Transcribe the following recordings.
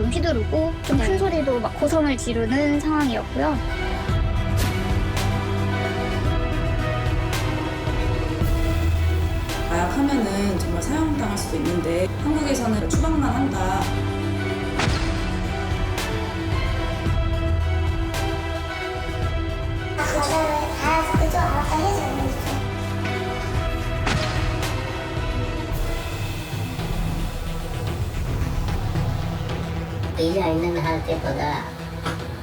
좀 휘두르고 좀 큰 소리로 막 고성을 지르는 상황이었고요. 마약하면은 정말 사형당할 수도 있는데 한국에서는 추방만 한다. 이자 있는 할 때보다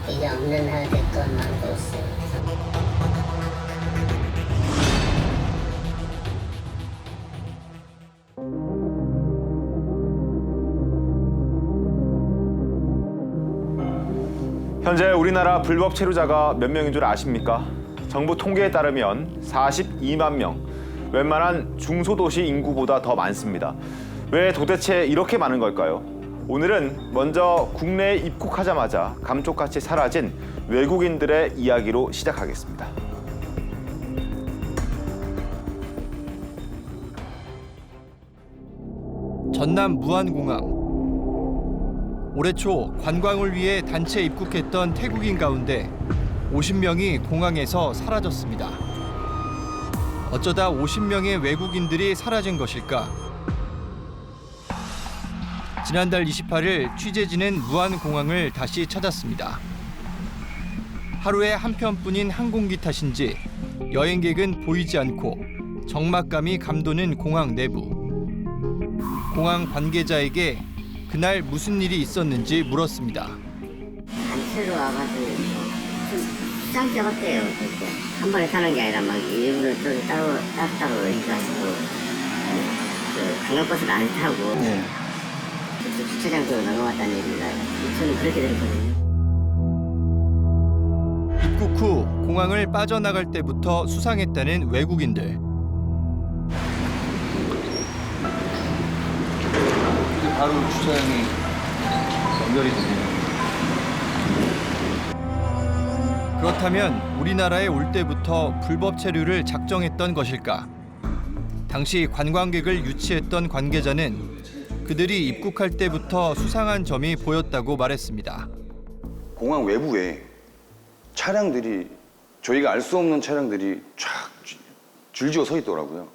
이자 없는 할 때 더 많고 있어요. 현재 우리나라 불법 체류자가 몇 명인 줄 아십니까? 정부 통계에 따르면 42만 명. 웬만한 중소도시 인구보다 더 많습니다. 왜 도대체 이렇게 많은 걸까요? 오늘은 먼저 국내에 입국하자마자 감쪽같이 사라진 외국인들의 이야기로 시작하겠습니다. 전남 무안공항. 올해 초 관광을 위해 단체 입국했던 태국인 가운데 50명이 공항에서 사라졌습니다. 어쩌다 50명의 외국인들이 사라진 것일까? 지난달 28일 취재진은 무안공항을 다시 찾았습니다. 하루에 한 편뿐인 항공기 탓인지 여행객은 보이지 않고 적막감이 감도는 공항 내부. 공항 관계자에게 그날 무슨 일이 있었는지 물었습니다. 단체로 와가지고 수상자 같아요. 그때 한 번에 타는 게 아니라 막 일부러 또 따로 이렇게 가시고 그 관광버스를 안 타고 주차장 쪽으로 넘어갔다는 얘기가 저는 그렇게 들었거든요. 입국 후 공항을 빠져나갈 때부터 수상했다는 외국인들. 바로 주차장이 연결이 되네요. 그렇다면 우리나라에 올 때부터 불법 체류를 작정했던 것일까? 당시 관광객을 유치했던 관계자는 그들이 입국할 때부터 수상한 점이 보였다고 말했습니다. 공항 외부에 차량들이 저희가 알 수 없는 차량들이 쫙 줄지어 서 있더라고요.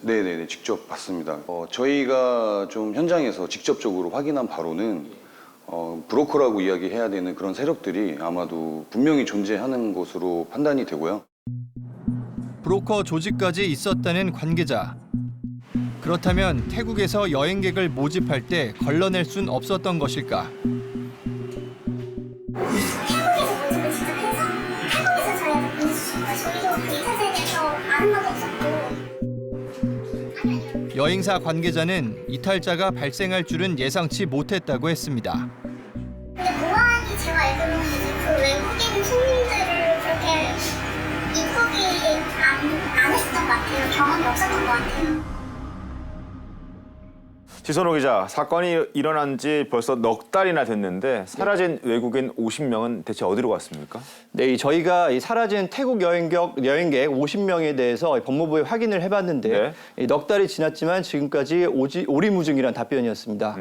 네네네, 직접 봤습니다. 저희가 좀 현장에서 직접적으로 확인한 바로는 브로커라고 이야기해야 되는 그런 세력들이 아마도 분명히 존재하는 것으로 판단이 되고요. 브로커 조직까지 있었다는 관계자. 그렇다면 태국에서 여행객을 모집할 때 걸러낼 순 없었던 것일까? 여행사 관계자는 이탈자가 발생할 줄은 예상치 못했다고 했습니다. 근데 공항이 제가 알기로는 그 외국인 손님들을 그렇게 입국이 안 했었던 것 같아요. 경험이 없었던 것 같아요. 지선호 기자, 사건이 일어난 지 벌써 넉 달이나 됐는데 사라진 외국인 50명은 대체 어디로 갔습니까? 네, 저희가 이 사라진 태국 여행객 50명에 대해서 법무부에 확인을 해봤는데 넉 달이 지났지만 지금까지 오리무중이라는 답변이었습니다.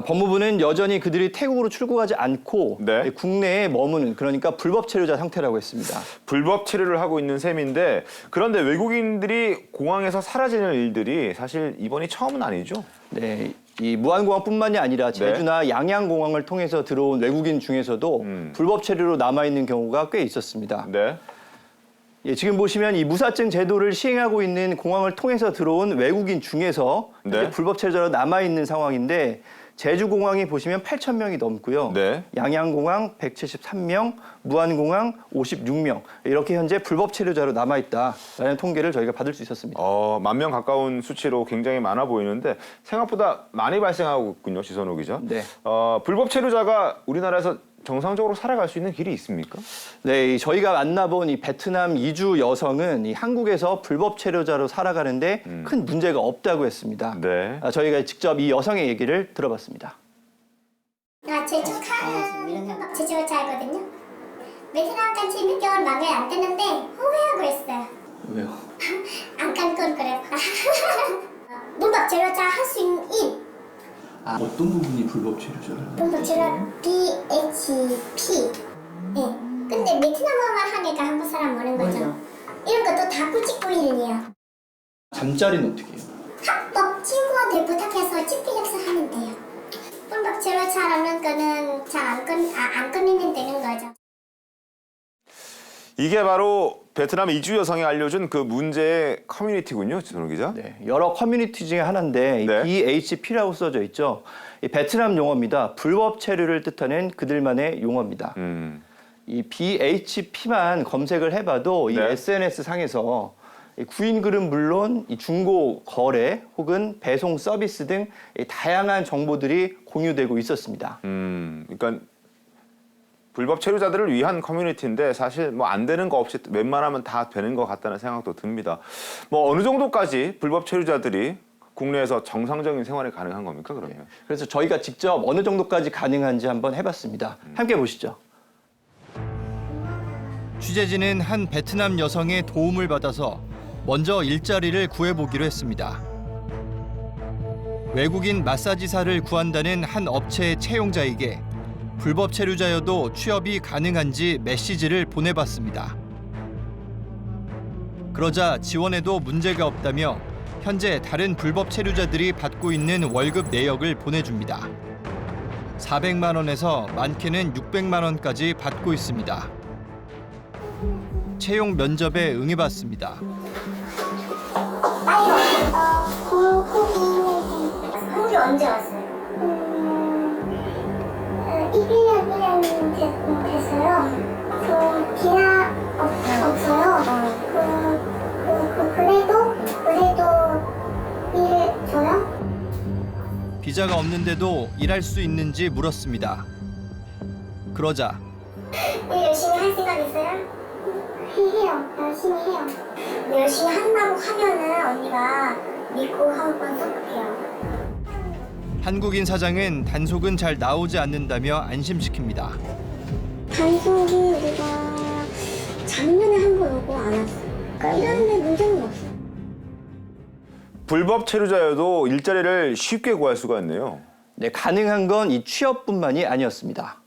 법무부는 여전히 그들이 태국으로 출국하지 않고 국내에 머무는, 그러니까 불법 체류자 상태라고 했습니다. 불법 체류를 하고 있는 셈인데, 그런데 외국인들이 공항에서 사라지는 일들이 사실 이번이 처음은 아니죠? 네, 이 무안공항뿐만이 아니라 제주나 양양공항을 통해서 들어온 외국인 중에서도 불법 체류로 남아있는 경우가 꽤 있었습니다. 예, 지금 보시면 이 무사증 제도를 시행하고 있는 공항을 통해서 들어온 외국인 중에서 불법 체류자로 남아있는 상황인데, 제주공항이 보시면 8,000명이 넘고요. 양양공항 173명, 무안공항 56명. 이렇게 현재 불법 체류자로 남아있다라는 통계를 저희가 받을 수 있었습니다. 10,000명 가까운 수치로 굉장히 많아 보이는데 생각보다 많이 발생하고 있군요, 지선호 기자. 불법 체류자가 우리나라에서 정상적으로 살아갈 수 있는 길이 있습니까? 네, 저희가 만나본 이 베트남 이주 여성은 이 한국에서 불법 체류자로 살아가는데 큰 문제가 없다고 했습니다. 저희가 직접 이 여성의 얘기를 들어봤습니다. 나 제주 가는 제주를 살거든요. 베트남 간지 6개월 만에 안 됐는데 후회하고 있어요. 왜요? 안 간 건 그래요. 문법 제로자 할 수 있는 어떤 부분이 불법 체류자예요? 불법 체류자 BHP. 네. 근데 베트남어만 하니까 한국 사람 모르는 거죠. 이런 것도 다 99일이에요. 잠자리는 어떻게 해요? 합법 친구한테 부탁해서 집필력서 하면 돼요. 불법 체류자라는 거는 잘 안 끊이면 되는 거죠. 이게 바로 베트남 이주 여성이 알려준 그 문제의 커뮤니티군요, 진호 기자. 네, 여러 커뮤니티 중에 하나인데 네. BHP라고 써져 있죠. 이 베트남 용어입니다. 불법 체류를 뜻하는 그들만의 용어입니다. 이 BHP만 검색을 해봐도 이 네. SNS 상에서 이 구인 글은 물론 이 중고 거래 혹은 배송 서비스 등 이 다양한 정보들이 공유되고 있었습니다. 그러니까 불법 체류자들을 위한 커뮤니티인데 사실 뭐 안 되는 거 없이 웬만하면 다 되는 것 같다는 생각도 듭니다. 뭐 어느 정도까지 불법 체류자들이 국내에서 정상적인 생활이 가능한 겁니까, 그러면? 그래서 저희가 직접 어느 정도까지 가능한지 한번 해봤습니다. 함께 보시죠. 취재진은 한 베트남 여성의 도움을 받아서 먼저 일자리를 구해보기로 했습니다. 외국인 마사지사를 구한다는 한 업체의 채용자에게 불법 체류자여도 취업이 가능한지 메시지를 보내봤습니다. 그러자 지원에도 문제가 없다며 현재 다른 불법 체류자들이 받고 있는 월급 내역을 보내줍니다. 400만 원에서 많게는 600만 원까지 받고 있습니다. 채용 면접에 응해봤습니다. 한국에 언제 왔어요? 1년 됐어요. 저 비자 없어요. 그래도 일 줘요? 비자가 없는데도 일할 수 있는지 물었습니다. 그러자 일 열심히 할 생각 있어요? 해요. 열심히 해요. 열심히 한다고 하면은 언니가 믿고 한번 써볼게요. 한국인 사장은 단속은 잘 나오지 않는다며 안심시킵니다. 단속이 우리가 작년에 한 번 오고 안 왔어. 이런데 문제는 없어. 불법 체류자여도 일자리를 쉽게 구할 수가 있네요. 네, 가능한 건 이 취업뿐만이 아니었습니다.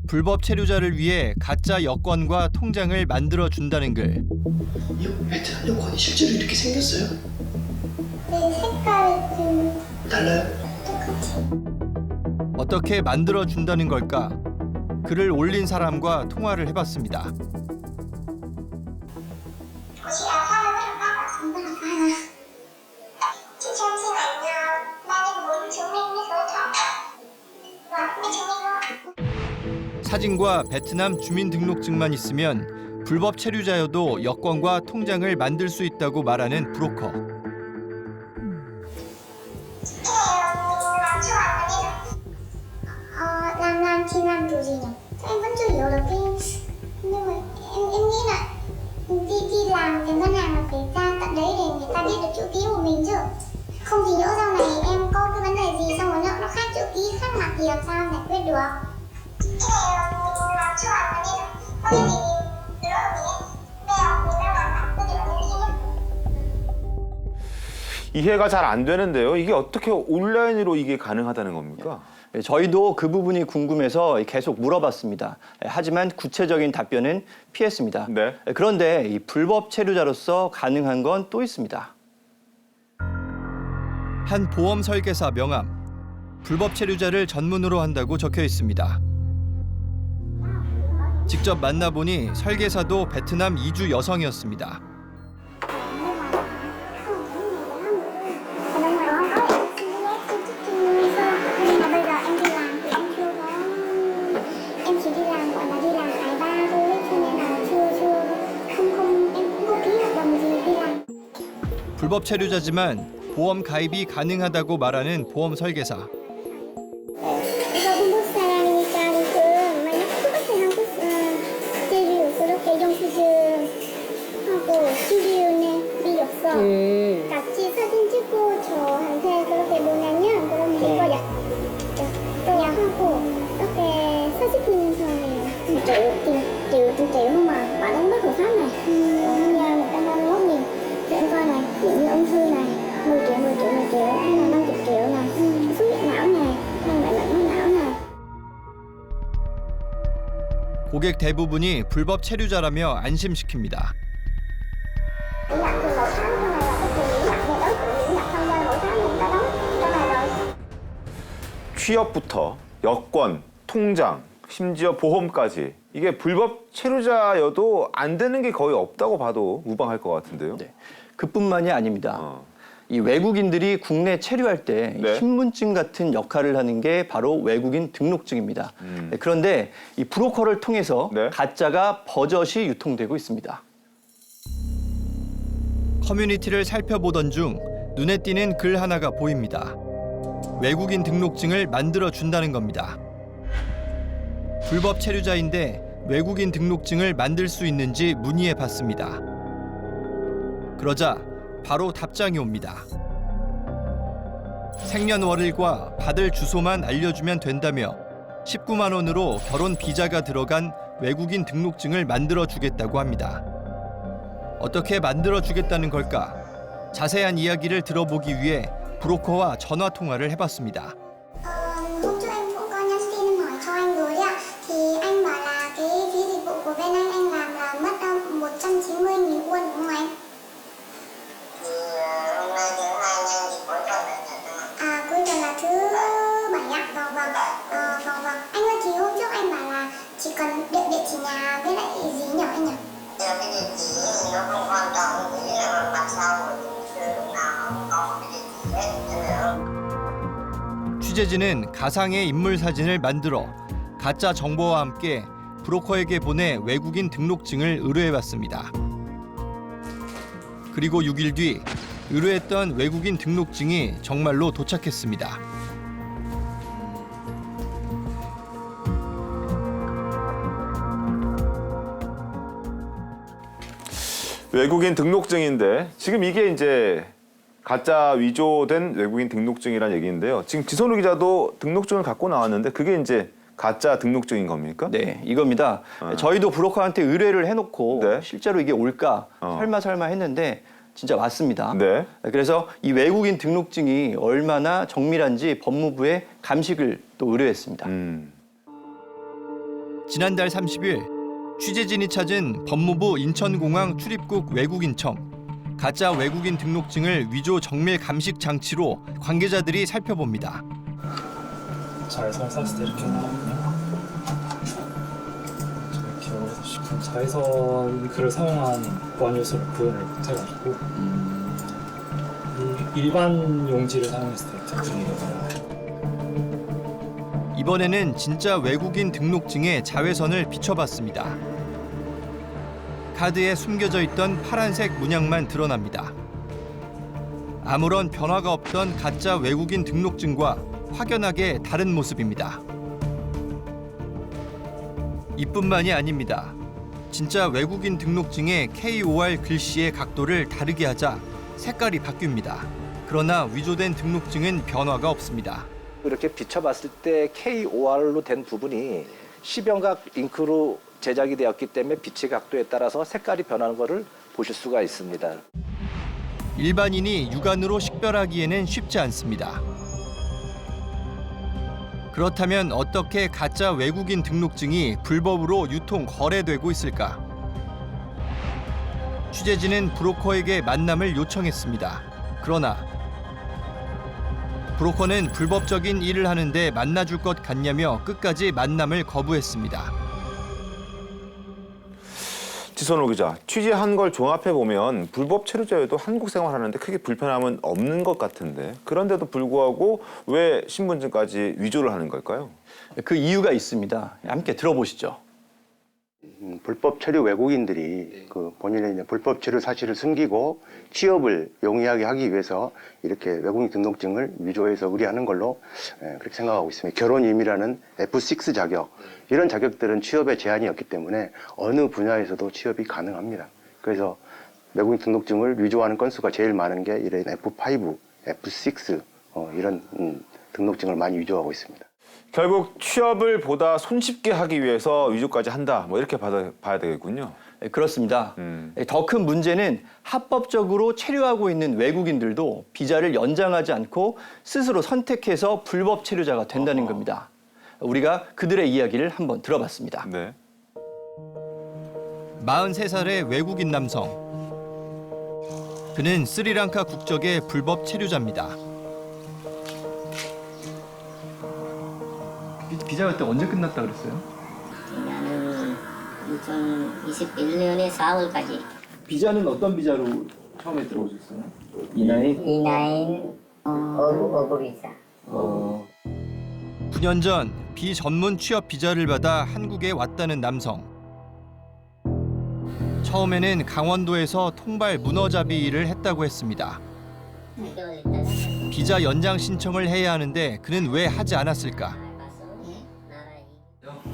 불법 체류자를 위해 가짜 여권과 통장을 만들어 준다는 글. 이 베트남 여권이 실제로 이렇게 생겼어요? 네, 색깔이 좀 달라요? 어떻게 만들어 준다는 걸까? 글을 올린 사람과 통화를 해봤습니다. 사진과 베트남 주민등록증만 있으면 불법 체류자여도 여권과 통장을 만들 수 있다고 말하는 브로커. Nam chia năm kiểu gì nhỉ? Em vẫn chưa hiểu được cái, nhưng mà em nghĩ là đi làm cái ngân hàng là phải ra tận đấy để người ta biết được chữ ký của mình chứ. Không thì nhỡ sau này em có cái vấn đề gì xong rồi nó khác chữ ký khác mặt thì làm sao giải quyết được? Cái này mình làm chưa hẳn là nên có cái gì lỡ mình đeo người ta làm hẳn cái điều này nhé. 이해가 잘 안 되는데요. 이게 어떻게 온라인으로 이게 가능하다는 겁니까? 저희도 그 부분이 궁금해서 계속 물어봤습니다. 하지만 구체적인 답변은 피했습니다. 네. 그런데 이 불법 체류자로서 가능한 건 또 있습니다. 한 보험 설계사 명함. 불법 체류자를 전문으로 한다고 적혀 있습니다. 직접 만나보니 설계사도 베트남 이주 여성이었습니다. 불법 체류자지만 보험 가입이 가능하다고 말하는 보험 설계사. 이거 한국 사람이니까 지금 만약 똑같은 한국 재료 그렇게 영수증하고 시리온에 필요 없어. 같이 사진 찍고 저한테 그렇게 보내면 그럼 이거 약하고 이렇게 40분 전에 triệu không mà bạn đánh bất hợp pháp này. Nhà 131.000 thì em coi này, ví dụ như ung thư này 10 고객 대부분이 불법 체류자라며 안심시킵니다. 취업부터 여권, 통장, 심지어 보험까지 이게 불법 체류자여도 안 되는 게 거의 없다고 봐도 무방할 것 같은데요. 네. 그뿐만이 아닙니다. 이 외국인들이 국내 체류할 때 네. 신분증 같은 역할을 하는 게 바로 외국인 등록증입니다. 네, 그런데 이 브로커를 통해서 네. 가짜가 버젓이 유통되고 있습니다. 커뮤니티를 살펴보던 중 눈에 띄는 글 하나가 보입니다. 외국인 등록증을 만들어 준다는 겁니다. 불법 체류자인데 외국인 등록증을 만들 수 있는지 문의해 봤습니다. 그러자 바로 답장이 옵니다. 생년월일과 받을 주소만 알려주면 된다며 19만 원으로 결혼 비자가 들어간 외국인 등록증을 만들어 주겠다고 합니다. 어떻게 만들어 주겠다는 걸까? 자세한 이야기를 들어보기 위해 브로커와 전화 통화를 해봤습니다. Hôm trước em cũng có nhắn tin hỏi cho anh rồi đấy ạ. Thì anh bảo là cái phí dịch vụ của bên anh làm là mất 190.000 won đúng không anh? Thì hôm nay thứ hai nhanh thì cuối tuần là nhận ạ. À cuối tuần là thứ 7 ạ. Vâng. Anh ơi thì hôm trước anh bảo là chỉ cần địa chỉ nhà với lại gì nhỉ anh nhỉ? Thì cái địa chỉ thì nó không quan trọng, nghĩ là mặt sau lúc nào cũng có một cái địa chỉ hết. 취재진은 가상의 인물 사진을 만들어 가짜 정보와 함께 브로커에게 보내 외국인 등록증을 의뢰해봤습니다. 그리고 6일 뒤 의뢰했던 외국인 등록증이 정말로 도착했습니다. 외국인 등록증인데 지금 이게 이제 가짜 위조된 외국인 등록증이라는 얘기인데요. 지금 지선우 기자도 등록증을 갖고 나왔는데 그게 이제 가짜 등록증인 겁니까? 네, 이겁니다. 저희도 브로커한테 의뢰를 해놓고 네. 실제로 이게 올까 설마 했는데 진짜 왔습니다. 네. 그래서 이 외국인 등록증이 얼마나 정밀한지 법무부에 감식을 또 의뢰했습니다. 지난달 30일 취재진이 찾은 법무부 인천공항 출입국 외국인청. 가짜 외국인 등록증을 위조 정밀 감식 장치로 관계자들이 살펴봅니다. 자외선을 쐈을 때 이렇게 나오거든요. 이렇게 지금 자외선 글을 사용한 보안 요소를 구현을 못해가지고 일반 용지를 사용했을 때 등록증이거든요. 이번에는 진짜 외국인 등록증에 자외선을 비춰봤습니다. 카드에 숨겨져 있던 파란색 문양만 드러납니다. 아무런 변화가 없던 가짜 외국인 등록증과 확연하게 다른 모습입니다. 이뿐만이 아닙니다. 진짜 외국인 등록증의 KOR 글씨의 각도를 다르게 하자 색깔이 바뀝니다. 그러나 위조된 등록증은 변화가 없습니다. 이렇게 비춰봤을 때 KOR로 된 부분이 시병각 잉크로 제작이 되었기 때문에 빛의 각도에 따라서 색깔이 변하는 것을 보실 수가 있습니다. 일반인이 육안으로 식별하기에는 쉽지 않습니다. 그렇다면 어떻게 가짜 외국인 등록증이 불법으로 유통 거래되고 있을까? 취재진은 브로커에게 만남을 요청했습니다. 그러나 브로커는 불법적인 일을 하는데 만나줄 것 같냐며 끝까지 만남을 거부했습니다. 지선우 기자, 취재한 걸 종합해 보면 불법 체류자여도 한국 생활하는데 크게 불편함은 없는 것 같은데 그런데도 불구하고 왜 신분증까지 위조를 하는 걸까요? 그 이유가 있습니다. 함께 들어보시죠. 불법 체류 외국인들이 그 본인의 이제 불법 체류 사실을 숨기고 취업을 용이하게 하기 위해서 이렇게 외국인 등록증을 위조해서 의뢰하는 걸로 그렇게 생각하고 있습니다. 결혼 이민이라는 F6 자격, 이런 자격들은 취업에 제한이 없기 때문에 어느 분야에서도 취업이 가능합니다. 그래서 외국인 등록증을 위조하는 건수가 제일 많은 게 이런 F5, F6 이런 등록증을 많이 위조하고 있습니다. 결국 취업을 보다 손쉽게 하기 위해서 위조까지 한다. 뭐 이렇게 봐야 되겠군요. 네, 그렇습니다. 더 큰 문제는 합법적으로 체류하고 있는 외국인들도 비자를 연장하지 않고 스스로 선택해서 불법 체류자가 된다는 겁니다. 우리가 그들의 이야기를 한번 들어봤습니다. 네. 43살의 외국인 남성. 그는 스리랑카 국적의 불법 체류자입니다. 비자 그때 언제 끝났다 그랬어요? 나는 2021년에 4월까지. 비자는 어떤 비자로 처음에 들어오셨어요? E9 어부 비자. 9년 전 비전문 취업 비자를 받아 한국에 왔다는 남성. 처음에는 강원도에서 통발 문어잡이 일을 했다고 했습니다. 비자 연장 신청을 해야 하는데 그는 왜 하지 않았을까?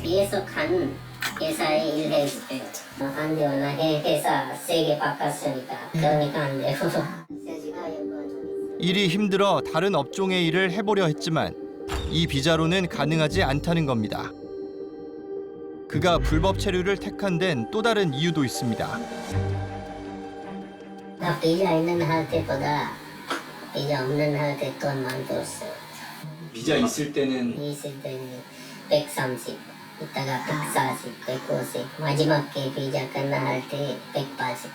뒤에서 간 회사에 일했어요. 안 돼요. 나 회사 세게 바꿨으니까. 그러니까 안 돼요. 일이 힘들어 다른 업종의 일을 해보려 했지만 이 비자로는 가능하지 않다는 겁니다. 그가 불법 체류를 택한 데는 또 다른 이유도 있습니다. 나 비자 있는 할 때보다 비자 없는 할 때 돈 많이 들었어요. 비자 있을 때는 130, 이따가 140, 150, 마지막에 비자 끝날 때 180.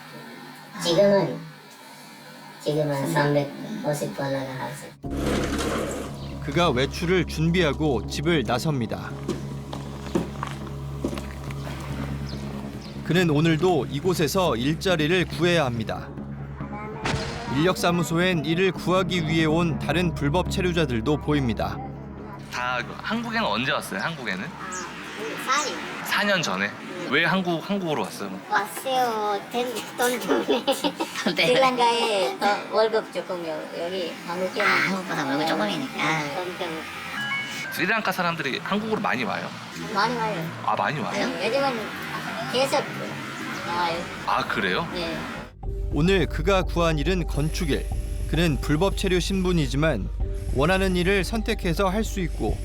지금은 350 올라가서. 그가 외출을 준비하고 집을 나섭니다. 그는 오늘도 이곳에서 일자리를 구해야 합니다. 인력사무소엔 일을 구하기 위해 온 다른 불법 체류자들도 보입니다. 다 한국에는 언제 왔어요? 한국에는? 4년. 4년 전에. 왜 한국으로 왔어요? 왔어요. 돈 때문에. 스리랑카에 월급 조금 여기 한국에. 한국보다 월급 조금이니까. 돈 때문에. 스리랑카 사람들이 한국으로 많이 와요? 많이 와요. 아, 많이 와요? 요즘은 계속 나와요. 아, 그래요? 네. 오늘 그가 구한 일은 건축일. 그는 불법 체류 신분이지만 원하는 일을 선택해서 할 수 있고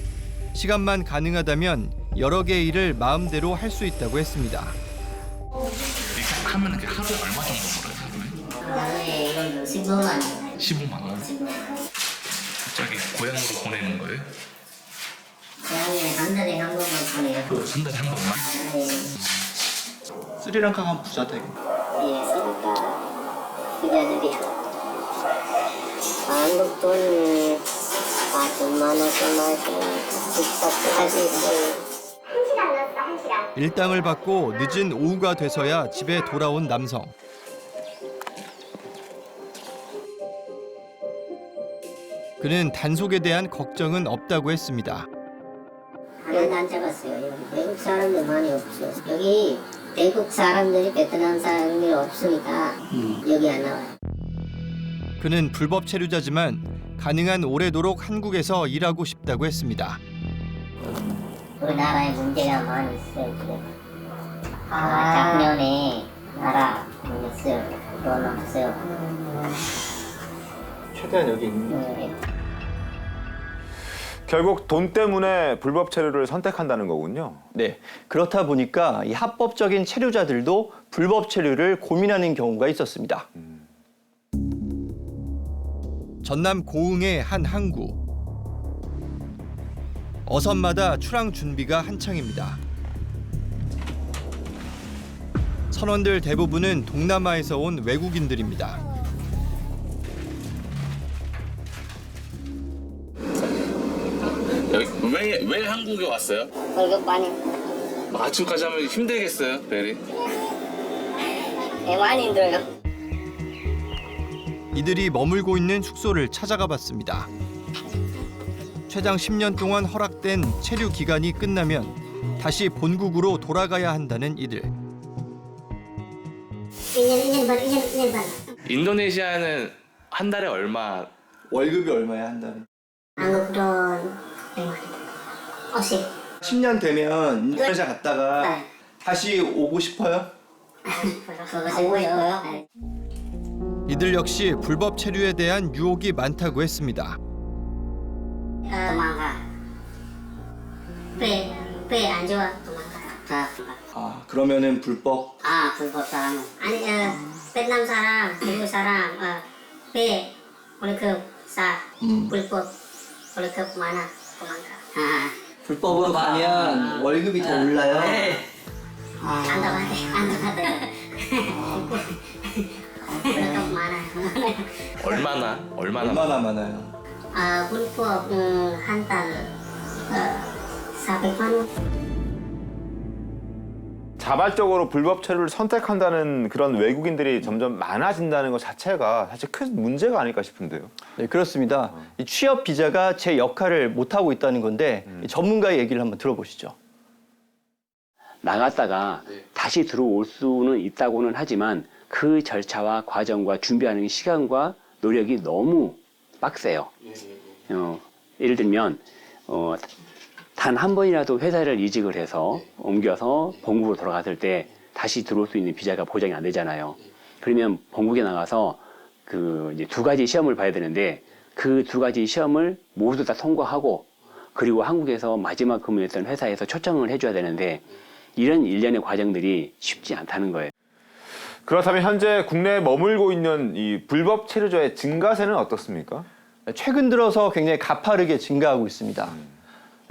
시간만 가능하다면 여러 개의 일을 마음대로 할 수 있다고 했습니다. 이렇게 하면 하루에 얼마 정도 벌어요? 하루에 이건 15만 원. 15만 원? 저기 고향으로 보내는 거예요? 고향에 한 달에 한 번만 보내요. 한 달에 한 번만? 네. 스리랑카 가면 부자 되게. 예, 스리랑카 부자들이야. 한국 돈 4천만 원, 5천만 원 집값도 할 수 있어요. 1시간 넣었어, 1시간. 일당을 받고 늦은 오후가 돼서야 집에 돌아온 남성. 그는 단속에 대한 걱정은 없다고 했습니다. 여기 안 잡았어요. 여기 외국 사람들 많이 없어요. 여기 대국 사람들이 베트남 사람들이 없으니까 여기 안 나와요. 그는 불법 체류자지만 가능한 오래도록 한국에서 일하고 싶다고 했습니다. 우리나라에 문제가 많이 있어요. 작년에 나라 문제어요. 돈 없어요. 최대한 여기 있는. 결국 돈 때문에 불법 체류를 선택한다는 거군요. 네, 그렇다 보니까 이 합법적인 체류자들도 불법 체류를 고민하는 경우가 있었습니다. 전남 고흥의 한 항구. 어선마다 출항 준비가 한창입니다. 선원들 대부분은 동남아에서 온 외국인들입니다. 여기 왜 한국에 왔어요? 월급 많이. 아침까지 하면 힘들겠어요, 베리? 네, 많이 힘들어요. 이들이 머물고 있는 숙소를 찾아가 봤습니다. 최장 10년 동안 허락된 체류 기간이 끝나면 다시 본국으로 돌아가야 한다는 이들. 1년 반. 인도네시아는 한 달에 얼마? 월급이 얼마야 한 달에? 한국 돈 100만. 50. 10년 되면 인도네시아 갔다가 다시 오고 싶어요? 그거 싶어요. 이들 역시 불법 체류에 대한 유혹이 많다고 했습니다. 도망가. 배 안 좋아. 도망가. 아, 그러면은 불법? 불법 사람. 아니, 베트남 사람, 한국 사람, 배 월급 싸. 불법 월급 많아. 도망가. 불법으로 가면 월급이 더 올라요? 안 나가대. 불법 많아요. 얼마나 많아요? 아, 불법 한 달 400만 원. 자발적으로 불법 체류를 선택한다는 그런 외국인들이 점점 많아진다는 것 자체가 사실 큰 문제가 아닐까 싶은데요. 네, 그렇습니다. 이 취업 비자가 제 역할을 못하고 있다는 건데 이 전문가의 얘기를 한번 들어보시죠. 나갔다가 다시 들어올 수는 있다고는 하지만 그 절차와 과정과 준비하는 시간과 노력이 너무 빡세요. 예를 들면 단 한 번이라도 회사를 이직을 해서 옮겨서 본국으로 돌아갔을 때 다시 들어올 수 있는 비자가 보장이 안 되잖아요. 그러면 본국에 나가서 이제 2가지 시험을 봐야 되는데 그 2가지 시험을 모두 다 통과하고 그리고 한국에서 마지막 근무했던 회사에서 초청을 해줘야 되는데 이런 일련의 과정들이 쉽지 않다는 거예요. 그렇다면 현재 국내에 머물고 있는 이 불법 체류자의 증가세는 어떻습니까? 최근 들어서 굉장히 가파르게 증가하고 있습니다.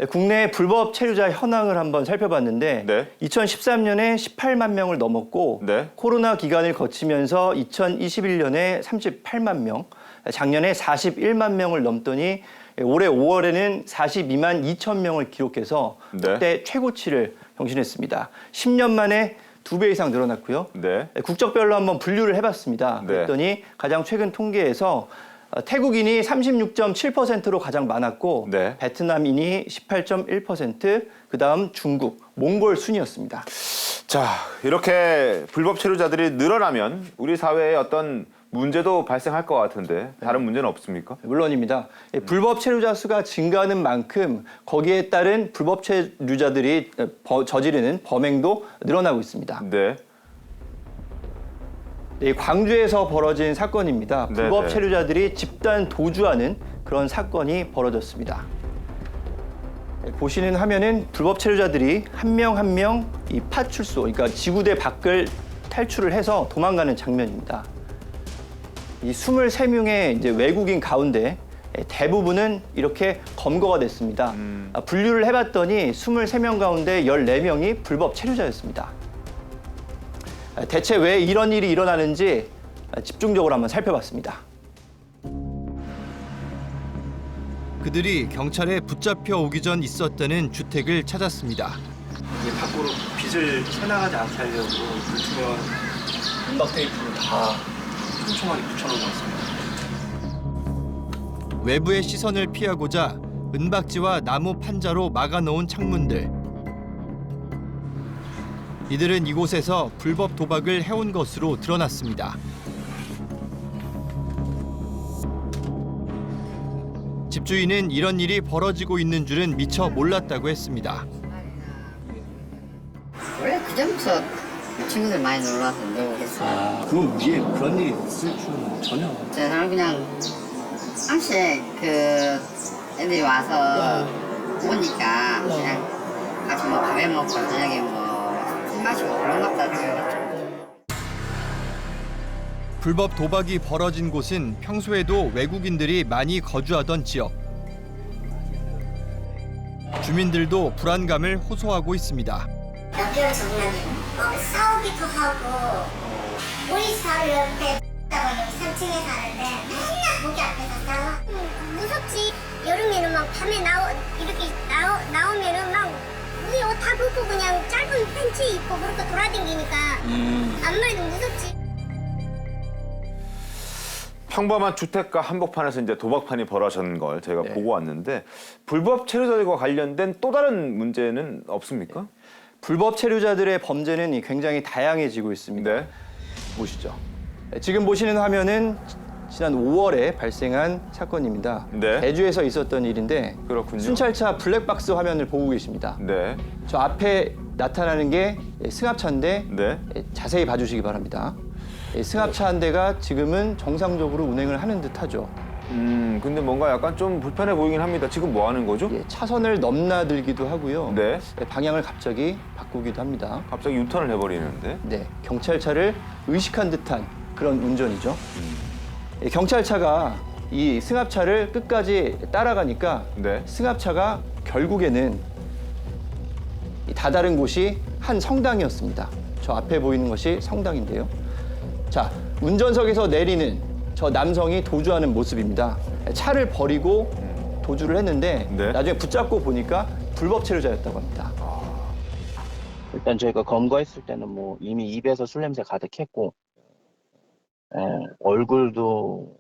국내 불법 체류자 현황을 한번 살펴봤는데 2013년에 18만 명을 넘었고 코로나 기간을 거치면서 2021년에 38만 명, 작년에 41만 명을 넘더니 올해 5월에는 42만 2천 명을 기록해서 그때 최고치를 경신했습니다. 10년 만에 2배 이상 늘어났고요. 국적별로 한번 분류를 해봤습니다. 그랬더니 가장 최근 통계에서 태국인이 36.7%로 가장 많았고 베트남인이 18.1%, 그다음 중국, 몽골 순이었습니다. 자, 이렇게 불법 체류자들이 늘어나면 우리 사회에 어떤 문제도 발생할 것 같은데 다른 문제는 없습니까? 물론입니다. 불법 체류자 수가 증가하는 만큼 거기에 따른 불법 체류자들이 저지르는 범행도 늘어나고 있습니다. 광주에서 벌어진 사건입니다. 불법 체류자들이 집단 도주하는 그런 사건이 벌어졌습니다. 보시는 화면은 불법 체류자들이 한 명 한 명 이 파출소, 그러니까 지구대 밖을 탈출을 해서 도망가는 장면입니다. 이 23명의 이제 외국인 가운데 대부분은 이렇게 검거가 됐습니다. 분류를 해봤더니 23명 가운데 14명이 불법 체류자였습니다. 대체 왜 이런 일이 일어나는지 집중적으로 한번 살펴봤습니다. 그들이 경찰에 붙잡혀 오기 전 있었다는 주택을 찾았습니다. 이제 밖으로 빛을 새나가지 않게 하려고 불투명 은박 테이프를 다 촘촘하게 붙여놓은 것 같습니다. 외부의 시선을 피하고자 은박지와 나무 판자로 막아놓은 창문들. 이들은 이곳에서 불법 도박을 해온 것으로 드러났습니다. 집주인은 이런 일이 벌어지고 있는 줄은 미처 몰랐다고 했습니다. 원래 그 전부터 친구들 많이 놀러 와서 놀고 있어요. 그럼 위에 그런 일이 있을 줄은 전혀. 저는 그냥 항상 애들이 와서 오니까 그냥 같이 밥에 먹고 저녁에 술 마시고 그런 것 같아요. 불법 도박이 벌어진 곳은 평소에도 외국인들이 많이 거주하던 지역. 주민들도 불안감을 호소하고 있습니다. 남편 정말 싸우기도 하고 우리 사람 옆에 여기 3층에 사는데 맨날 거기 앞에서 싸워. 무섭지. 여름에는 막 밤에 나오면은 막 우리 옷 다 벗고 그냥 짧은 팬츠 입고 그렇게 돌아다니니까 안말도 무섭지. 평범한 주택가 한복판에서 이제 도박판이 벌어진 걸 제가 보고 왔는데 불법 체류자들과 관련된 또 다른 문제는 없습니까? 불법 체류자들의 범죄는 굉장히 다양해지고 있습니다. 보시죠. 지금 보시는 화면은 지난 5월에 발생한 사건입니다. 대주에서 있었던 일인데 순찰차 블랙박스 화면을 보고 계십니다. 저 앞에 나타나는 게 승합차인데 자세히 봐주시기 바랍니다. 승합차 한 대가 지금은 정상적으로 운행을 하는 듯하죠. 근데 뭔가 약간 좀 불편해 보이긴 합니다. 지금 뭐 하는 거죠? 차선을 넘나들기도 하고요. 방향을 갑자기 바꾸기도 합니다. 갑자기 유턴을 해버리는데? 네, 경찰차를 의식한 듯한 그런 운전이죠. 경찰차가 이 승합차를 끝까지 따라가니까 승합차가 결국에는 다다른 곳이 한 성당이었습니다. 저 앞에 보이는 것이 성당인데요. 자, 운전석에서 내리는 저 남성이 도주하는 모습입니다. 차를 버리고 도주를 했는데 나중에 붙잡고 보니까 불법 체류자였다고 합니다. 일단 저희가 검거했을 때는 뭐 이미 입에서 술 냄새 가득했고, 얼굴도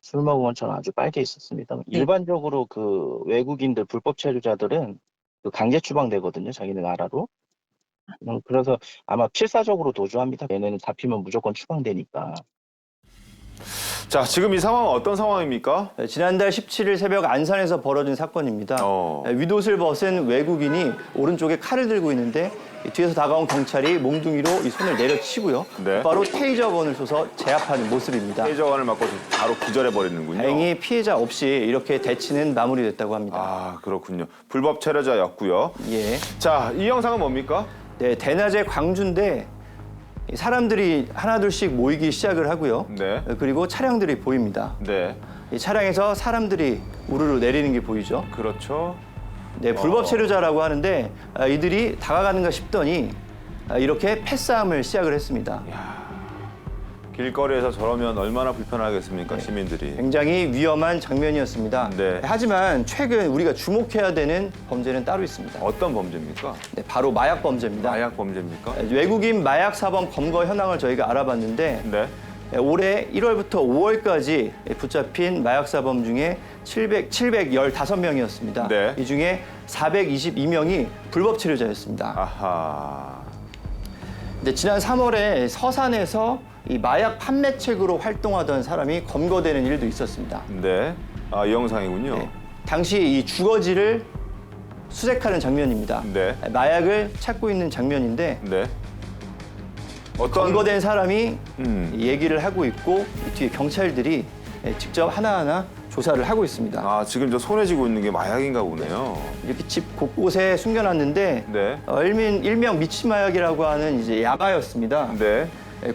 술 먹은 것처럼 아주 빨개 있었습니다. 일반적으로 그 외국인들 불법 체류자들은 그 강제 추방되거든요, 자기네 나라로. 그래서 아마 필사적으로 도주합니다. 얘네는 잡히면 무조건 추방되니까. 자, 지금 이 상황은 어떤 상황입니까? 지난달 17일 새벽 안산에서 벌어진 사건입니다. 윗옷을 벗은 외국인이 오른쪽에 칼을 들고 있는데 뒤에서 다가온 경찰이 몽둥이로 이 손을 내려치고요. 바로 테이저건을 쏘서 제압하는 모습입니다. 테이저건을 맞고 바로 기절해버리는군요. 다행히 피해자 없이 이렇게 대치는 마무리됐다고 합니다. 아, 그렇군요. 불법 체류자였고요. 예. 자, 이 영상은 뭡니까? 네, 대낮에 광주인데 사람들이 하나둘씩 모이기 시작을 하고요. 그리고 차량들이 보입니다. 이 차량에서 사람들이 우르르 내리는 게 보이죠. 그렇죠. 네, 불법 체류자라고 하는데 이들이 다가가는가 싶더니 이렇게 패싸움을 시작을 했습니다. 길거리에서 저러면 얼마나 불편하겠습니까, 시민들이. 굉장히 위험한 장면이었습니다. 하지만 최근 우리가 주목해야 되는 범죄는 따로 있습니다. 어떤 범죄입니까? 네, 바로 마약 범죄입니다. 마약 범죄입니까? 외국인 마약 사범 검거 현황을 저희가 알아봤는데 올해 1월부터 5월까지 붙잡힌 마약 사범 중에 715명이었습니다. 이 중에 422명이 불법 체류자였습니다. 아하. 근데 지난 3월에 서산에서 이 마약 판매책으로 활동하던 사람이 검거되는 일도 있었습니다. 네, 이 영상이군요. 당시 이 주거지를 수색하는 장면입니다. 마약을 찾고 있는 장면인데 검거된 사람이 얘기를 하고 있고 이 뒤에 경찰들이 직접 하나하나 조사를 하고 있습니다. 아, 지금 저 손에 쥐고 있는 게 마약인가 보네요. 이렇게 집 곳곳에 숨겨놨는데 일명 미친 마약이라고 하는 이제 야바였습니다.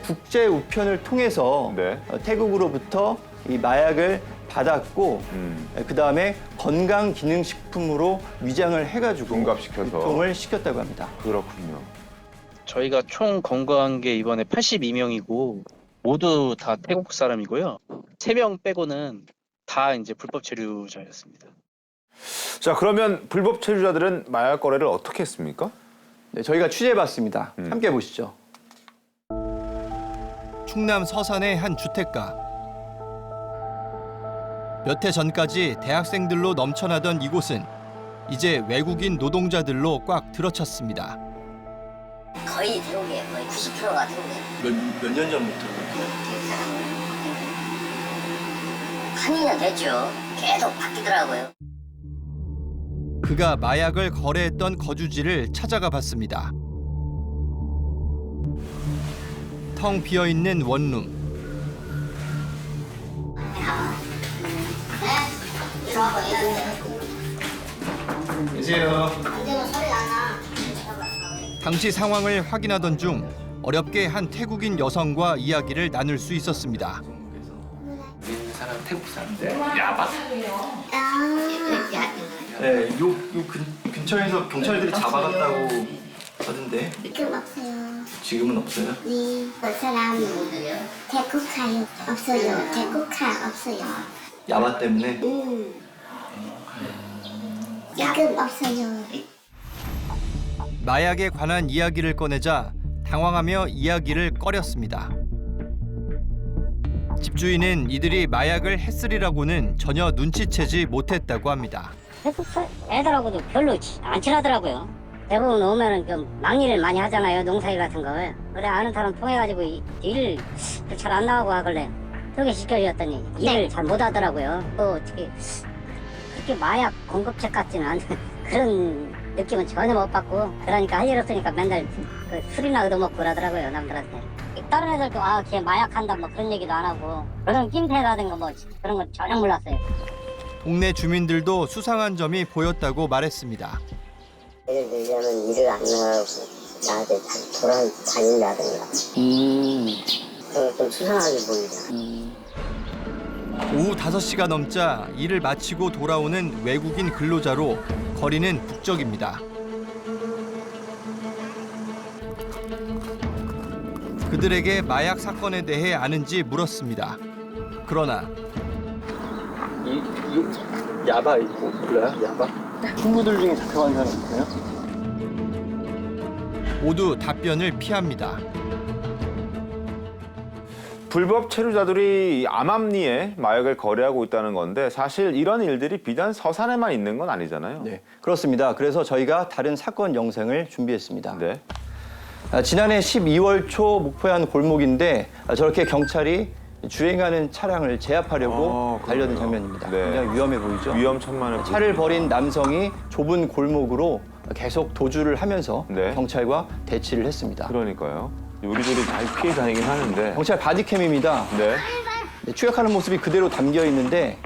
국제 우편을 통해서 태국으로부터 이 마약을 받았고 그 다음에 건강기능식품으로 위장을 해가지고 유통을 시켰다고 합니다. 그렇군요. 저희가 총 검거한 게 이번에 82명이고 모두 다 태국 사람이고요. 3명 빼고는 다 이제 불법 체류자였습니다. 자, 그러면 불법 체류자들은 마약 거래를 어떻게 했습니까? 네, 저희가 취재해봤습니다. 함께 보시죠. 충남 서산의 한 주택가. 몇 해 전까지 대학생들로 넘쳐나던 이곳은 이제 외국인 노동자들로 꽉 들어찼습니다. 거의 태국에 거의 90%가 태국에. 몇 년 전부터? 한 2년 됐죠. 계속 바뀌더라고요. 그가 마약을 거래했던 거주지를 찾아가 봤습니다. 텅 비어있는 원룸. 계세요. 당시 상황을 확인하던 중 어렵게 한 태국인 여성과 이야기를 나눌 수 있었습니다. 사람 태국 사람들 야바. 네, 요 근처에서 경찰들이 잡아갔다고 하던데. 지금 없어요. 지금은 없어요? 네, 그 사람 태국칼 없어요. 태국칼 없어요. 야바 때문에? 지금 없어요. 마약에 관한 이야기를 꺼내자 당황하며 이야기를 꺼렸습니다. 집주인은 이들이 마약을 했으리라고는 전혀 눈치채지 못했다고 합니다. 애들하고도 별로 안 친하더라고요. 대부분 오면은 좀 막일을 많이 하잖아요. 농사일 같은 걸. 그래 아는 사람 통해가지고 일을 잘 안 나가고 하길래 소개시켜줬더니 일을 잘 못 하더라고요. 또 어떻게 그렇게 마약 공급책 같지는 않은 그런 느낌은 전혀 못 받고 그러니까 할 일 없으니까 맨날 그 술이나 얻어먹고 그러더라고요. 남들한테. 다른 애들도 걔 마약한다 뭐 그런 얘기도 안 하고 그런 낌새라든가 뭐 그런 거 전혀 몰랐어요. 동네 주민들도 수상한 점이 보였다고 말했습니다. 예를 들자면 일을 안 나가고 나한테 돌아다닌다든가 그런 좀 수상하게 보이죠. 오후 5시가 넘자 일을 마치고 돌아오는 외국인 근로자로 거리는 북적입니다. 그들에게 마약 사건에 대해 아는지 물었습니다. 그러나 이 야바 있고 몰라요? 야바? 친구들 중에 잡혀간 사람 있어요? 모두 답변을 피합니다. 불법 체류자들이 암암리에 마약을 거래하고 있다는 건데 사실 이런 일들이 비단 서산에만 있는 건 아니잖아요. 네, 그렇습니다. 그래서 저희가 다른 사건 영상을 준비했습니다. 네. 지난해 12월 초 목포의 한 골목인데 저렇게 경찰이 주행하는 차량을 제압하려고 달려든 장면입니다. 네. 굉장히 위험해 보이죠? 위험천만해. 차를 버린 남성이 좁은 골목으로 계속 도주를 하면서 네. 경찰과 대치를 했습니다. 그러니까요. 요리조리 잘 피해 다니긴 하는데. 경찰 바디캠입니다. 네. 네, 추격하는 모습이 그대로 담겨 있는데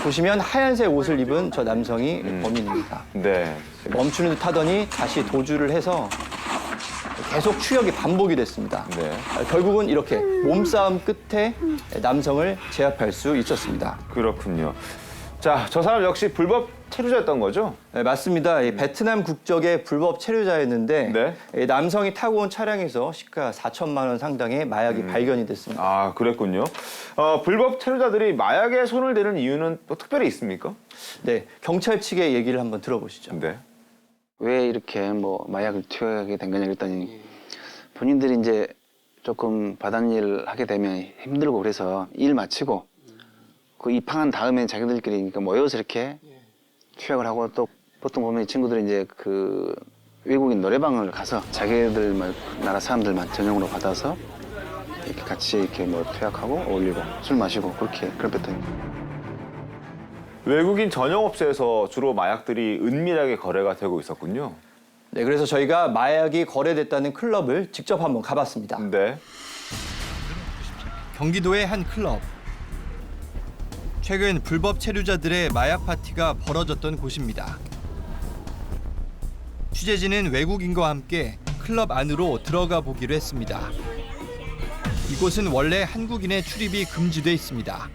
보시면 하얀색 옷을 입은 저 남성이 범인입니다. 네. 멈추는 듯 하더니 다시 도주를 해서 계속 추격이 반복이 됐습니다. 네. 결국은 이렇게 몸싸움 끝에 남성을 제압할 수 있었습니다. 그렇군요. 자, 저 사람 역시 불법 체류자였던 거죠? 네, 맞습니다. 이 베트남 국적의 불법 체류자였는데 이 남성이 타고 온 차량에서 시가 4천만 원 상당의 마약이 발견이 됐습니다. 아, 그랬군요. 불법 체류자들이 마약에 손을 대는 이유는 또 특별히 있습니까? 네, 경찰 측의 얘기를 한번 들어보시죠. 네. 왜 이렇게 뭐 마약을 투여하게 된 거냐 그랬더니 본인들이 이제 조금 바닷일 하게 되면 힘들고 그래서 일 마치고 그 입항한 다음에 자기들끼리 그러니까 모여서 이렇게 투약을 하고 또 보통 보면 이 친구들이 이제 그 외국인 노래방을 가서 자기들만 나라 사람들만 전용으로 받아서 이렇게 같이 이렇게 뭐 투약하고 어울리고 술 마시고 그렇게 그런 패턴입니다. 외국인 전용 업체에서 주로 마약들이 은밀하게 거래가 되고 있었군요. 네, 그래서 저희가 마약이 거래됐다는 클럽을 직접 한번 가봤습니다. 네. 경기도의 한 클럽. 최근 불법 체류자들의 마약 파티가 벌어졌던 곳입니다. 취재진은 외국인과 함께 클럽 안으로 들어가 보기로 했습니다. 이곳은 원래 한국인의 출입이 금지돼 있습니다.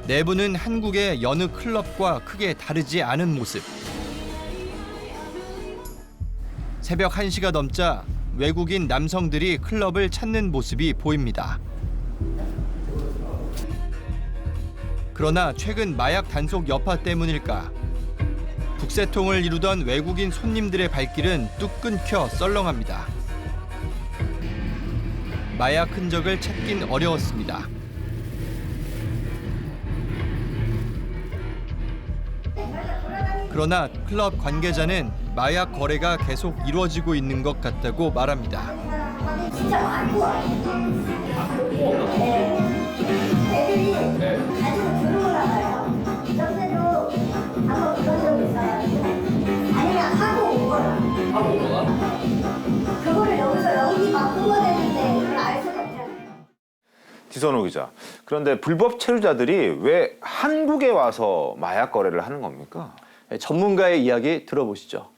내부는 한국의 여느 클럽과 크게 다르지 않은 모습. 새벽 1시가 넘자 외국인 남성들이 클럽을 찾는 모습이 보입니다. 그러나 최근 마약 단속 여파 때문일까 북새통을 이루던 외국인 손님들의 발길은 뚝 끊겨 썰렁합니다. 마약 흔적을 찾긴 어려웠습니다. 그러나 클럽 관계자는 마약 거래가 계속 이루어지고 있는 것 같다고 말합니다. 진짜 많고 애들이 가지고 들어오나 봐요. 전에도 한번 그런 적이 있어요. 아니면 하고 오거나. 하고 오거나? 그거를 여기서 연기만 뿜어내는데 그걸 알 수가 없잖아요. 지선호 기자. 그런데 불법 체류자들이 왜 한국에 와서 마약 거래를 하는 겁니까? 전문가의 이야기 들어보시죠.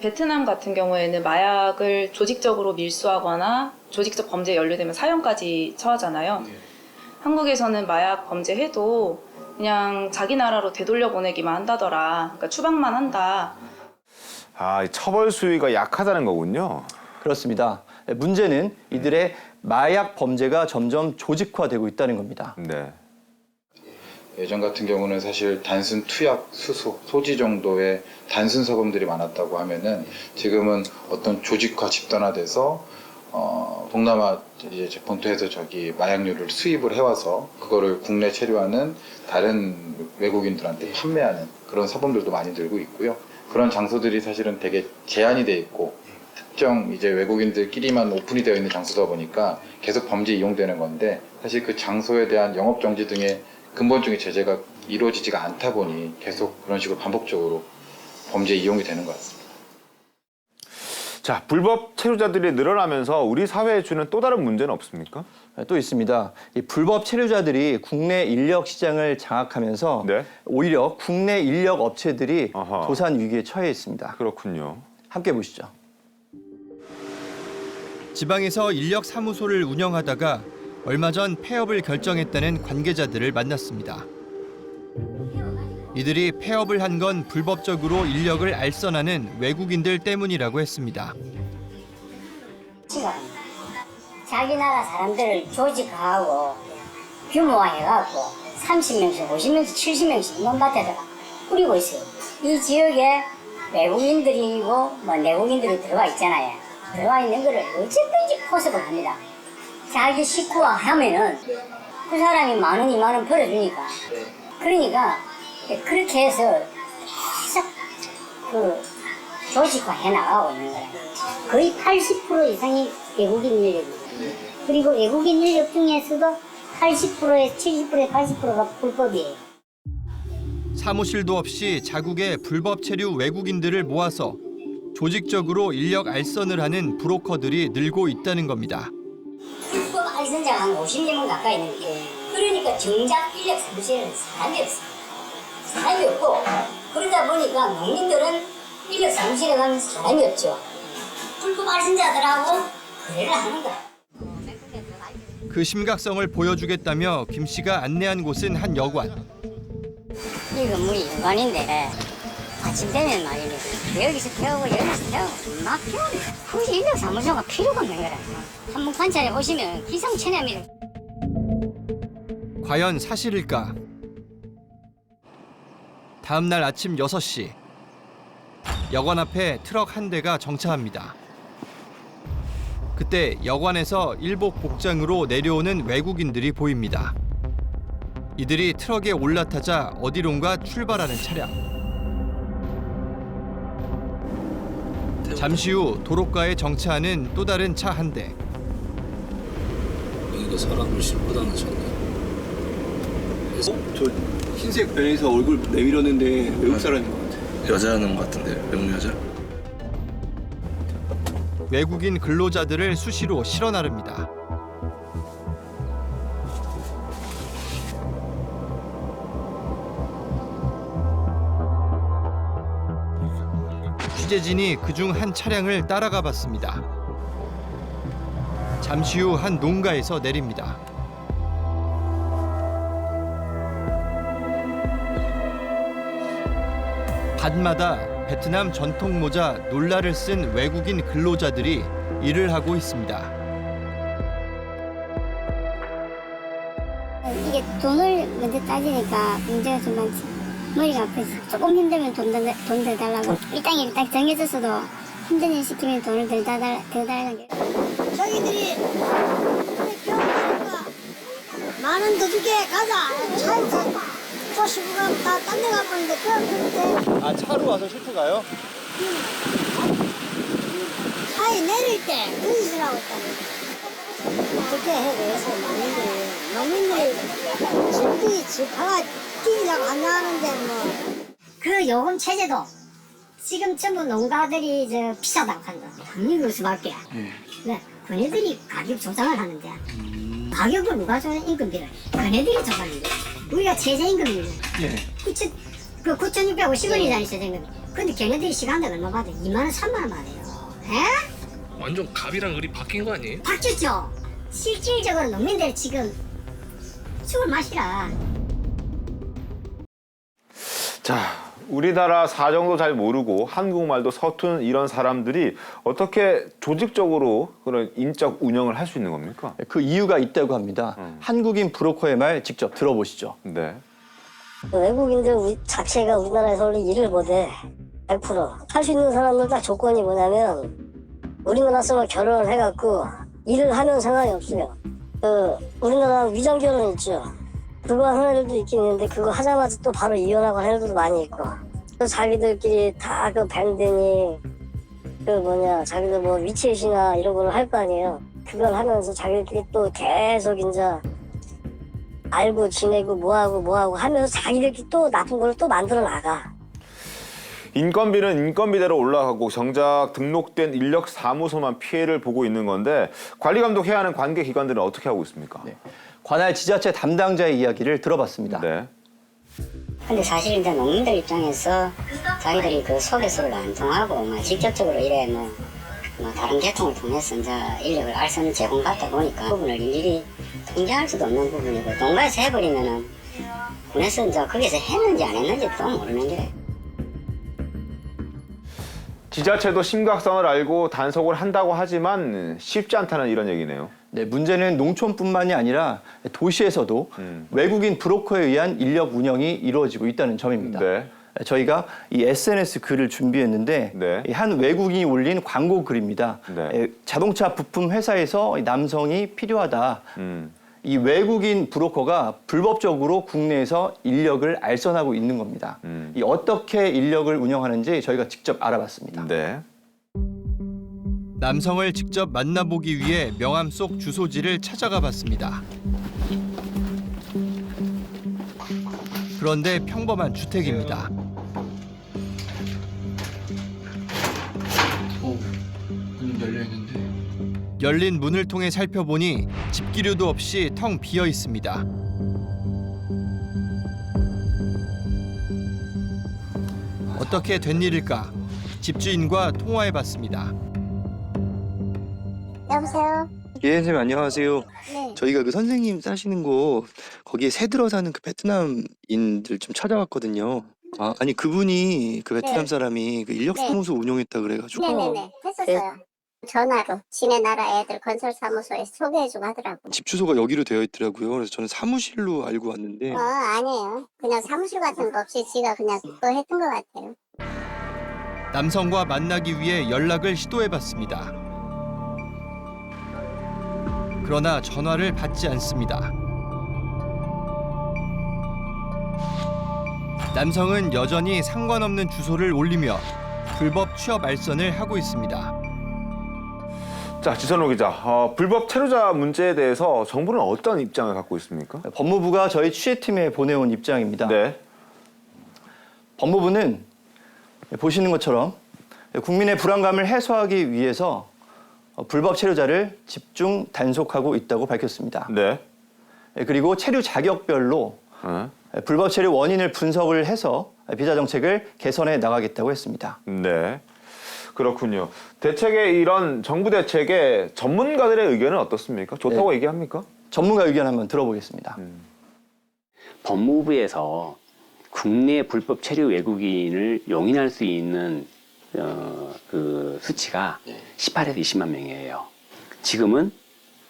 베트남 같은 경우에는 마약을 조직적으로 밀수하거나 조직적 범죄에 연루되면 사형까지 처하잖아요. 한국에서는 마약 범죄해도 그냥 자기 나라로 되돌려 보내기만 한다더라. 그러니까 추방만 한다. 아, 처벌 수위가 약하다는 거군요. 그렇습니다. 문제는 이들의 마약 범죄가 점점 조직화되고 있다는 겁니다. 네. 예전 같은 경우는 사실 단순 투약, 수소, 소지 정도의 단순 서범들이 많았다고 하면은 지금은 어떤 조직화 집단화돼서 동남아 이제 본토에서 저기 마약류를 수입을 해와서 그거를 국내 체류하는 다른 외국인들한테 판매하는 그런 서범들도 많이 늘고 있고요. 그런 장소들이 사실은 되게 제한이 돼 있고 특정 이제 외국인들끼리만 오픈이 되어 있는 장소다 보니까 계속 범죄에 이용되는 건데 사실 그 장소에 대한 영업 정지 등의 근본적인 제재가 이루어지지가 않다 보니 계속 그런 식으로 반복적으로 범죄에 이용이 되는 것 같습니다. 자, 불법 체류자들이 늘어나면서 우리 사회에 주는 또 다른 문제는 없습니까? 또 있습니다. 이 불법 체류자들이 국내 인력 시장을 장악하면서 오히려 국내 인력 업체들이 도산 위기에 처해 있습니다. 그렇군요. 함께 보시죠. 지방에서 인력 사무소를 운영하다가 얼마 전 폐업을 결정했다는 관계자들을 만났습니다. 이들이 폐업을 한 건 불법적으로 인력을 알선하는 외국인들 때문이라고 했습니다. 자기 나라 사람들을 조직화하고 규모화해갖고 30명씩, 50명씩, 70명씩 논밭에다가 뿌리고 있어요. 이 지역에 외국인들이고 뭐 내국인들이 들어와 있잖아요. 들어와 있는 거를 어쨌든지 포섭을 합니다. 자기 식구와 하면은 그 사람이 10,000원, 20,000원 벌어주니까. 그러니까 그렇게 해서 계속 그 조직화해 나가고 있는 거예요. 거의 80% 이상이 외국인 인력입니다. 그리고 외국인 인력 중에서도 80%에 70%에 80%가 불법이에요. 사무실도 없이 자국의 불법 체류 외국인들을 모아서 조직적으로 인력 알선을 하는 브로커들이 늘고 있다는 겁니다. 불법 알선자가 한 50명 가까이 있는데 그러니까 정작 인력 사무실에는 사람이 없어요. 사람이 없고 그러다 보니까 농민들은 인력 사무실에 가면 사람이 없죠. 불법 알선자들하고 거래를 하는 거야. 그 심각성을 보여주겠다며 김 씨가 안내한 곳은 한 여관. 이 건물이 여관인데 아침 되면 말입니다. 여기서 태우고 여기서 태우고 막 태웁니다. 굳이 인력 사무소가 필요가 없는 거라. 한번 관찰해 보시면 기상천외합니다. 과연 사실일까? 다음 날 아침 6시. 여관 앞에 트럭 한 대가 정차합니다. 그때 여관에서 일복 복장으로 내려오는 외국인들이 보입니다. 이들이 트럭에 올라타자 어디론가 출발하는 차량. 잠시 후 도로가에 정차하는 또 다른 차 한 대. 여기가 사람을 싣고 다니셨네. 저 흰색 벤에서 얼굴 내밀었는데 외국 사람인 것 같아요. 여자는 것 같은데 외국 여자? 외국인 근로자들을 수시로 실어 나릅니다. 취재진이 그중 한 차량을 따라가 봤습니다. 잠시 후 한 농가에서 내립니다. 밭마다 베트남 전통 모자 놀라를 쓴 외국인 근로자들이 일을 하고 있습니다. 이게 돈을 먼저 따지니까 문제가 좀 많지. 머리가 아프지. 조금 힘들면 돈 더 달라고. 이 땅이 딱 정해졌어도 힘든 일 시키면 돈을 더 달라는 게. 저희들이 배우니까 10,000원 더 줄게 가자. 차에서 또 시부가 다 딴 데 가보는데 그럴 때. 아 차로 와서 싣고 가요? 차에 내릴 때 그런 짓을 하고 있다는. 어떻게 해 그래서 농민들이 집화가 뛰자고 한다는데 뭐. 그 요금 체제도 지금 전부 농가들이 비싸다고 한다. 당연히 그럴 수밖에. 네, 그네들이 가격 조정을 하는데 가격을 누가 조정? 임금비를 그네들이 조정하는데 우리가 최저임금이 9,650원이잖아요 최저임금이. 근데 걔네들이 시간당 얼마 받아요? 2만원, 3만원 받아요. 에? 완전 값이랑 을이 바뀐 거 아니에요? 바뀌었죠. 실질적으로 농민들 지금 술을 마시라. 자, 우리나라 사정도 잘 모르고 한국말도 서툰 이런 사람들이 어떻게 조직적으로 그런 인적 운영을 할 수 있는 겁니까? 그 이유가 있다고 합니다. 한국인 브로커의 말 직접 들어보시죠. 네. 외국인들 자체가 우리나라에서 원래 일을 못해. 100%. 할 수 있는 사람들 딱 조건이 뭐냐면 우리나라 사람과 결혼을 해갖고 일을 하면 상관이 없어요. 우리나라 위장 결혼 있죠. 그거 하는 애들도 있긴 있는데 그거 하자마자 또 바로 이혼하고 하는 애들도 많이 있고. 또 자기들끼리 다 그 밴드니 자기들 뭐 위챗이나 이런 걸 할 거 아니에요. 그걸 하면서 자기들끼리 또 계속 이제 알고 지내고 뭐하고 하면서 자기들끼리 또 나쁜 걸 또 만들어 나가. 인건비는 인건비대로 올라가고 정작 등록된 인력 사무소만 피해를 보고 있는 건데 관리 감독해야 하는 관계 기관들은 어떻게 하고 있습니까? 네. 관할 지자체 담당자의 이야기를 들어봤습니다. 네. 근데 사실 이제 농민들 입장에서 자기들이 그 소개서를 안 통하고 직접적으로 이래 다른 계통을 통해서 이제 인력을 알선 제공받다 보니까 그 부분을 일일이 통제할 수도 없는 부분이고 농가에서 해버리면은 군에서 이제 거기서 했는지 안 했는지 또 모르는 게. 지자체도 심각성을 알고 단속을 한다고 하지만 쉽지 않다는 이런 얘기네요. 네, 문제는 농촌뿐만이 아니라 도시에서도 외국인 브로커에 의한 인력 운영이 이루어지고 있다는 점입니다. 네. 저희가 이 SNS 글을 준비했는데 네. 한 외국인이 올린 광고 글입니다. 네. 자동차 부품 회사에서 남성이 필요하다. 이 외국인 브로커가 불법적으로 국내에서 인력을 알선하고 있는 겁니다. 이 어떻게 인력을 운영하는지 저희가 직접 알아봤습니다. 네. 남성을 직접 만나보기 위해 명함 속 주소지를 찾아가 봤습니다. 그런데 평범한 주택입니다. 문이 열려 있는데. 열린 문을 통해 살펴보니 집기류도 없이 텅 비어 있습니다. 어떻게 된 일일까? 집주인과 통화해봤습니다. 여보세요? 예, 선생님 안녕하세요. 네. 저희가 그 선생님 사시는 곳 거기에 새 들어 사는 그 베트남인들 좀 찾아왔거든요. 아니 그분이 그 베트남 네. 사람이 그 인력사무소 운영했다 그래가지고. 네네네. 했었어요. 전화로 지네 나라 애들 건설사무소에 소개해주고 하더라고요. 집 주소가 여기로 되어 있더라고요. 그래서 저는 사무실로 알고 왔는데. 아니에요. 그냥 사무실 같은 거 없이 지가 그냥 그거 했던 것 같아요. 남성과 만나기 위해 연락을 시도해봤습니다. 그러나 전화를 받지 않습니다. 남성은 여전히 상관없는 주소를 올리며 불법 취업 알선을 하고 있습니다. 자, 지선호 기자, 불법 체류자 문제에 대해서 정부는 어떤 입장을 갖고 있습니까? 법무부가 저희 취재팀에 보내온 입장입니다. 네. 법무부는 보시는 것처럼 국민의 불안감을 해소하기 위해서 불법 체류자를 집중 단속하고 있다고 밝혔습니다. 네. 그리고 체류 자격별로 불법 체류 원인을 분석을 해서 비자 정책을 개선해 나가겠다고 했습니다. 네. 그렇군요. 대책에 이런 정부 대책에 전문가들의 의견은 어떻습니까? 좋다고 네. 얘기합니까? 전문가 의견 한번 들어보겠습니다. 법무부에서 국내 불법 체류 외국인을 용인할 수 있는 그 수치가 18에서 20만 명이에요. 지금은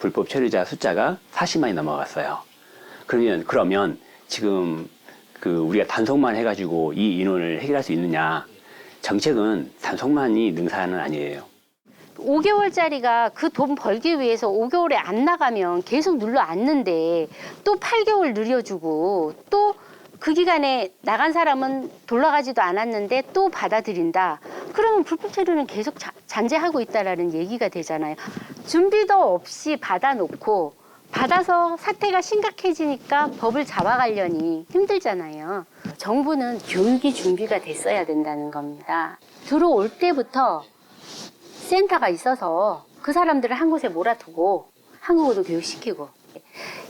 불법 체류자 숫자가 40만이 넘어갔어요. 그러면 지금 그 우리가 단속만 해가지고 이 인원을 해결할 수 있느냐? 정책은 단속만이 능사는 아니에요. 5개월짜리가 그 돈 벌기 위해서 5개월에 안 나가면 계속 눌러 앉는데 또 8개월 늘려주고 또 그 기간에 나간 사람은 돌아가지도 않았는데 또 받아들인다. 그러면 불법 체류는 계속 잔재하고 있다라는 얘기가 되잖아요. 준비도 없이 받아놓고 받아서 사태가 심각해지니까 법을 잡아가려니 힘들잖아요. 정부는 교육이 준비가 됐어야 된다는 겁니다. 들어올 때부터 센터가 있어서 그 사람들을 한 곳에 몰아두고 한국어도 교육시키고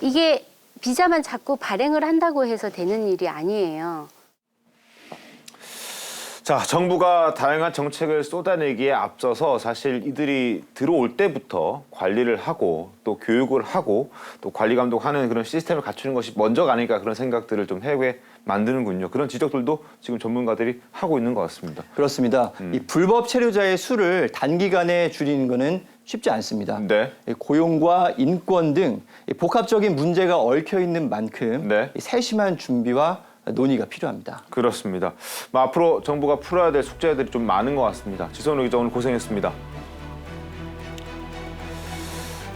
이게 비자만 자꾸 발행을 한다고 해서 되는 일이 아니에요. 자, 정부가 다양한 정책을 쏟아내기에 앞서서 사실 이들이 들어올 때부터 관리를 하고 또 교육을 하고 또 관리 감독하는 그런 시스템을 갖추는 것이 먼저가 아닐까 그런 생각들을 좀 해외에 만드는군요. 그런 지적들도 지금 전문가들이 하고 있는 것 같습니다. 그렇습니다. 이 불법 체류자의 수를 단기간에 줄이는 것은 쉽지 않습니다. 네. 고용과 인권 등 복합적인 문제가 얽혀 있는 만큼 세심한 준비와 논의가 필요합니다. 그렇습니다. 앞으로 정부가 풀어야 될 숙제들이 좀 많은 것 같습니다. 지선우 기자 오늘 고생했습니다.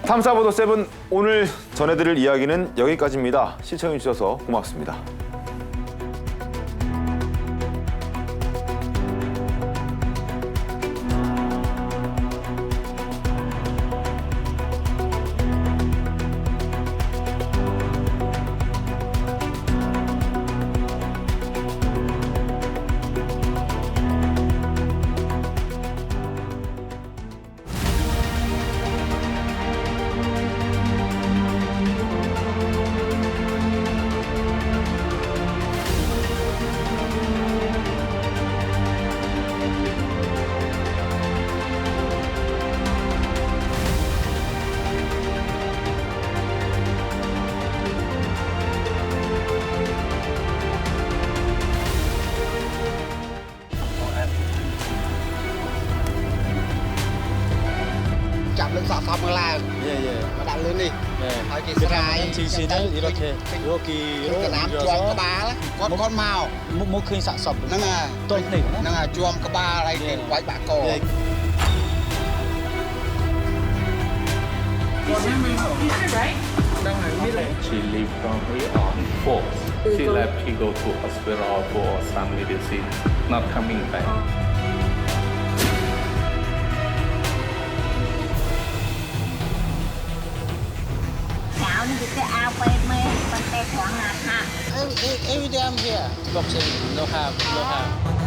탐사보도 7 오늘 전해드릴 이야기는 여기까지입니다. 시청해주셔서 고맙습니다. 컵을라 예예. 바닥르니 하기 그다음에 지시를 이렇게 여기로 옮겨서 건 mau 못 큰 싹섭. nâng nâng chuom cái ba này thì quay bạc cổ She leave from here on 4th. She left, she go to hospital for some medicine, not coming back. Áo nó cái áo quay mê con tay thoáng là ha Every day I'm here. Boxing, no have.